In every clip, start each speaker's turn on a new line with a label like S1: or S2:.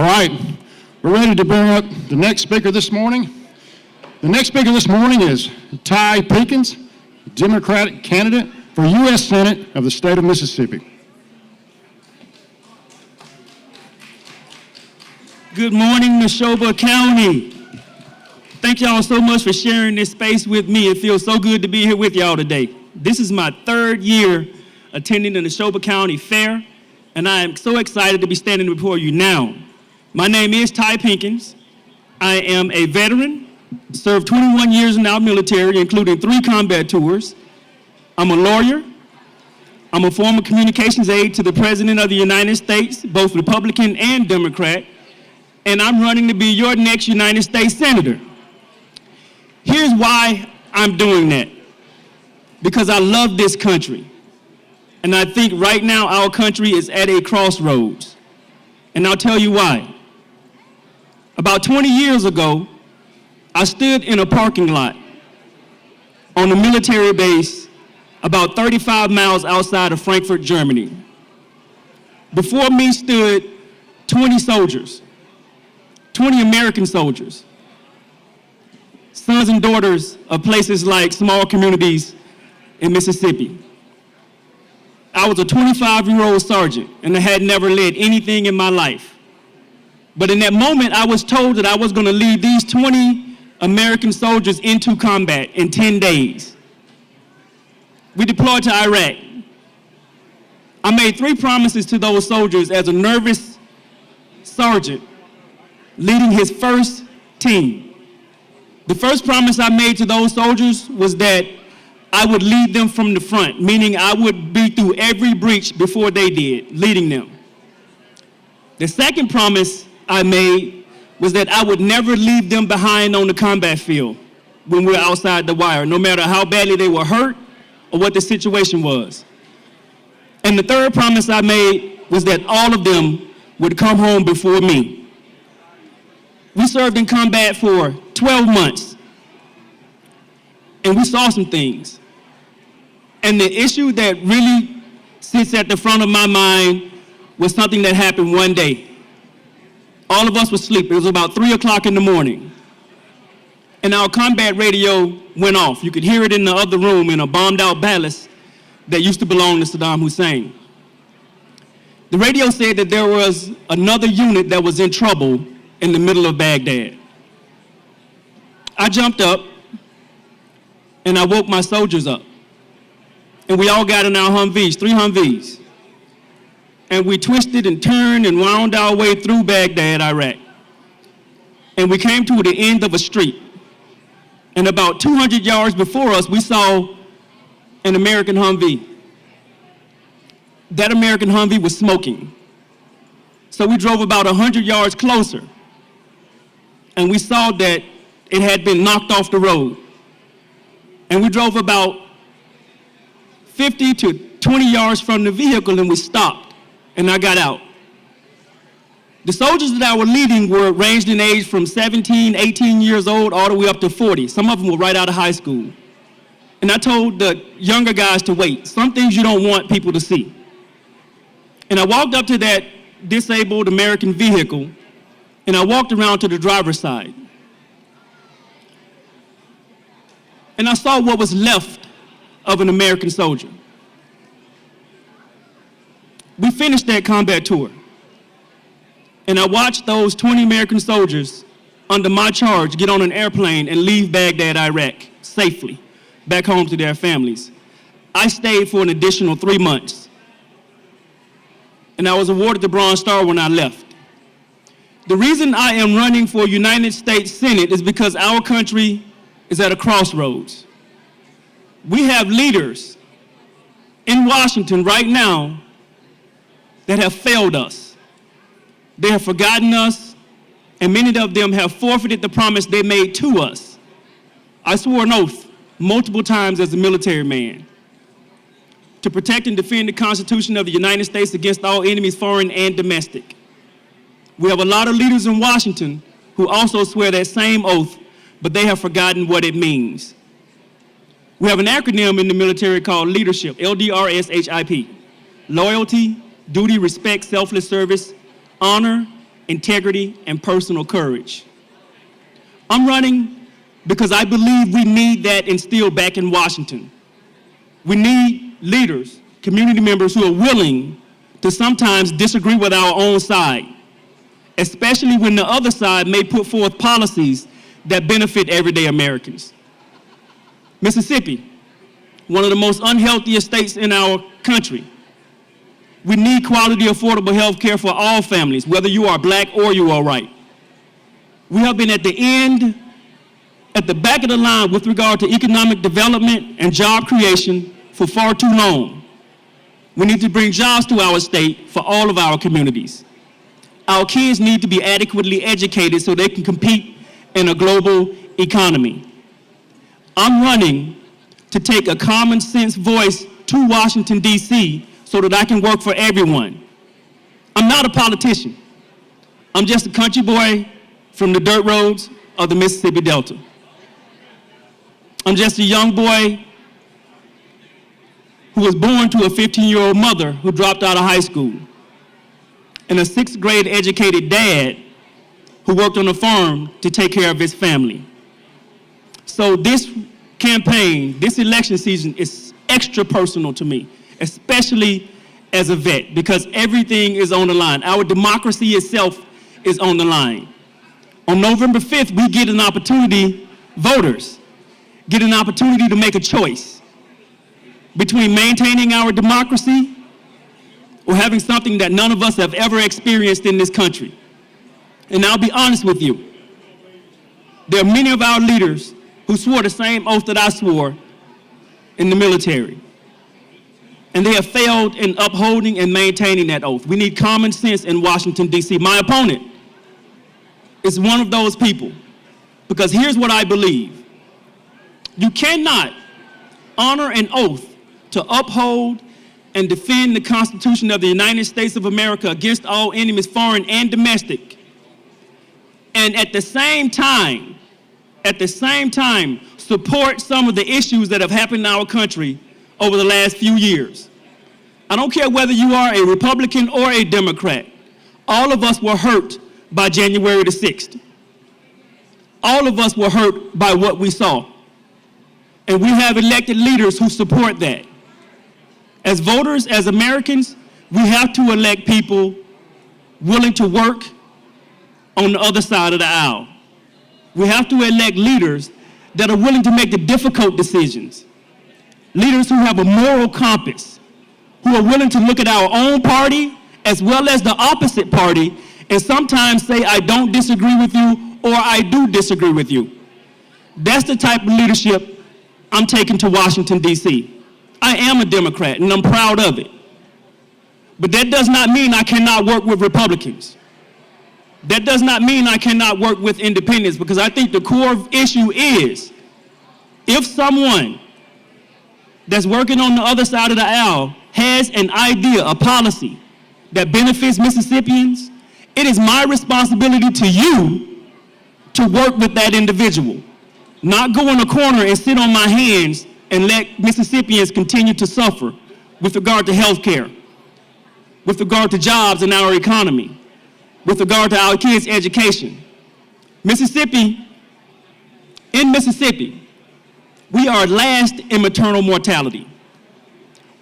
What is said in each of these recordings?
S1: right, we're ready to bring up the next speaker this morning. The next speaker this morning is Ty Pinkins, Democratic candidate for U.S. Senate of the state of Mississippi.
S2: Good morning, Neshoba County. Thank y'all so much for sharing this space with me. It feels so good to be here with y'all today. This is my third year attending the Neshoba County Fair, and I am so excited to be standing before you now. My name is Ty Pinkins. I am a veteran, served 21 years in our military, including 3 combat tours. I'm a lawyer. I'm a former communications aide to the President of the United States, both Republican and Democrat, and I'm running to be your next United States Senator. Here's why I'm doing that. Because I love this country. And I think right now our country is at a crossroads. And I'll tell you why. About 20 years ago, I stood in a parking lot on a military base about 35 miles outside of Frankfurt, Germany. Before me stood 20 soldiers, 20 American soldiers, sons and daughters of places like small communities in Mississippi. I was a 25-year-old sergeant, and I had never led anything in my life. But in that moment, I was told that I was going to lead these 20 American soldiers into combat in 10 days. We deployed to Iraq. I made 3 promises to those soldiers as a nervous sergeant leading his first team. The first promise I made to those soldiers was that I would lead them from the front, meaning I would be through every breach before they did, leading them. The second promise I made was that I would never leave them behind on the combat field when we were outside the wire, no matter how badly they were hurt or what the situation was. And the third promise I made was that all of them would come home before me. We served in combat for 12 months, and we saw some things. And the issue that really sits at the front of my mind was something that happened one day. All of us were asleep. It was about 3 o'clock in the morning. And our combat radio went off. You could hear it in the other room in a bombed-out palace that used to belong to Saddam Hussein. The radio said that there was another unit that was in trouble in the middle of Baghdad. I jumped up, and I woke my soldiers up. And we all got in our Humvees, 3 Humvees. And we twisted and turned and wound our way through Baghdad, Iraq. And we came to the end of a street. And about 200 yards before us, we saw an American Humvee. That American Humvee was smoking. So we drove about 100 yards closer. And we saw that it had been knocked off the road. And we drove about 50 to 20 yards from the vehicle, and we stopped, and I got out. The soldiers that I was leading were ranged in age from 17, 18 years old, all the way up to 40. Some of them were right out of high school. And I told the younger guys to wait. Some things you don't want people to see. And I walked up to that disabled American vehicle, and I walked around to the driver's side. And I saw what was left of an American soldier. We finished that combat tour, and I watched those 20 American soldiers under my charge get on an airplane and leave Baghdad, Iraq, safely, back home to their families. I stayed for an additional 3 months, and I was awarded the Bronze Star when I left. The reason I am running for United States Senate is because our country is at a crossroads. We have leaders in Washington right now that have failed us. They have forgotten us, and many of them have forfeited the promise they made to us. I swore an oath multiple times as a military man to protect and defend the Constitution of the United States against all enemies, foreign and domestic. We have a lot of leaders in Washington who also swear that same oath, but they have forgotten what it means. We have an acronym in the military called leadership, LDRSHIP. Loyalty, duty, respect, selfless service, honor, integrity, and personal courage. I'm running because I believe we need that instilled back in Washington. We need leaders, community members who are willing to sometimes disagree with our own side, especially when the other side may put forth policies that benefit everyday Americans. Mississippi, one of the most unhealthiest states in our country. We need quality, affordable health care for all families, whether you are black or you are white. We have been at the back of the line with regard to economic development and job creation for far too long. We need to bring jobs to our state for all of our communities. Our kids need to be adequately educated so they can compete in a global economy. I'm running to take a common sense voice to Washington, D.C. so that I can work for everyone. I'm not a politician. I'm just a country boy from the dirt roads of the Mississippi Delta. I'm just a young boy who was born to a 15-year-old mother who dropped out of high school, and a 6th grade educated dad who worked on a farm to take care of his family. So this campaign, this election season is extra personal to me, especially as a vet, because everything is on the line. Our democracy itself is on the line. On November 5th, we get an opportunity, voters get an opportunity to make a choice between maintaining our democracy or having something that none of us have ever experienced in this country. And I'll be honest with you, there are many of our leaders who swore the same oath that I swore in the military. And they have failed in upholding and maintaining that oath. We need common sense in Washington, D.C. My opponent is one of those people, because here's what I believe. You cannot honor an oath to uphold and defend the Constitution of the United States of America against all enemies, foreign and domestic, and at the same time, support some of the issues that have happened in our country over the last few years. I don't care whether you are a Republican or a Democrat. All of us were hurt by January the 6th. All of us were hurt by what we saw. And we have elected leaders who support that. As voters, as Americans, we have to elect people willing to work on the other side of the aisle. We have to elect leaders that are willing to make the difficult decisions. Leaders who have a moral compass, who are willing to look at our own party as well as the opposite party and sometimes say, I don't disagree with you, or I do disagree with you. That's the type of leadership I'm taking to Washington, D.C. I am a Democrat, and I'm proud of it. But that does not mean I cannot work with Republicans. That does not mean I cannot work with independents, because I think the core issue is, if someone that's working on the other side of the aisle has an idea, a policy that benefits Mississippians, it is my responsibility to you to work with that individual, not go in a corner and sit on my hands and let Mississippians continue to suffer with regard to health care, with regard to jobs in our economy, with regard to our kids' education. In Mississippi, we are last in maternal mortality,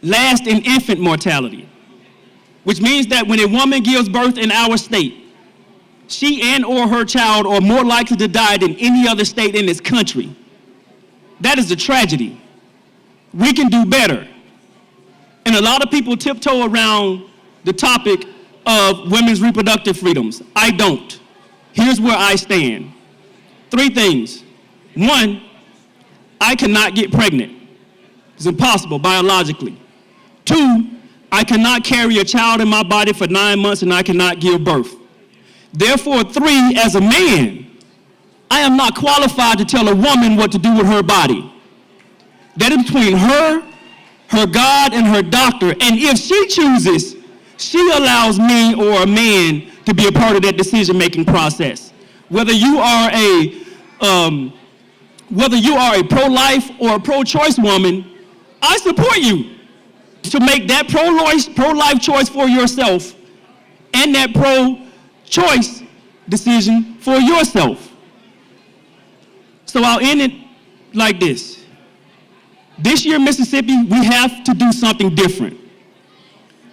S2: last in infant mortality, which means that when a woman gives birth in our state, she and or her child are more likely to die than any other state in this country. That is a tragedy. We can do better. And a lot of people tiptoe around the topic of women's reproductive freedoms. I don't. Here's where I stand. 3 things. 1, I cannot get pregnant. It's impossible biologically. 2, I cannot carry a child in my body for 9 months and I cannot give birth. Therefore, 3, as a man, I am not qualified to tell a woman what to do with her body. That is between her, her God, and her doctor. And if she chooses, she allows me or a man to be a part of that decision-making process. Whether you are a pro-life or a pro-choice woman, I support you to make that pro-life choice for yourself and that choice decision for yourself. So I'll end it like this. This year, Mississippi, we have to do something different.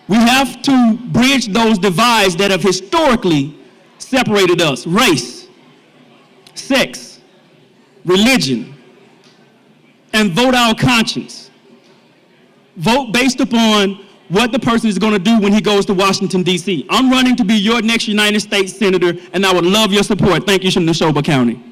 S2: We have to bridge those divides that have historically separated us: race, sex, religion, and vote our conscience. Vote based upon what the person is going to do when he goes to Washington, D.C. I'm running to be your next United States Senator, and I would love your support. Thank you, Neshoba County.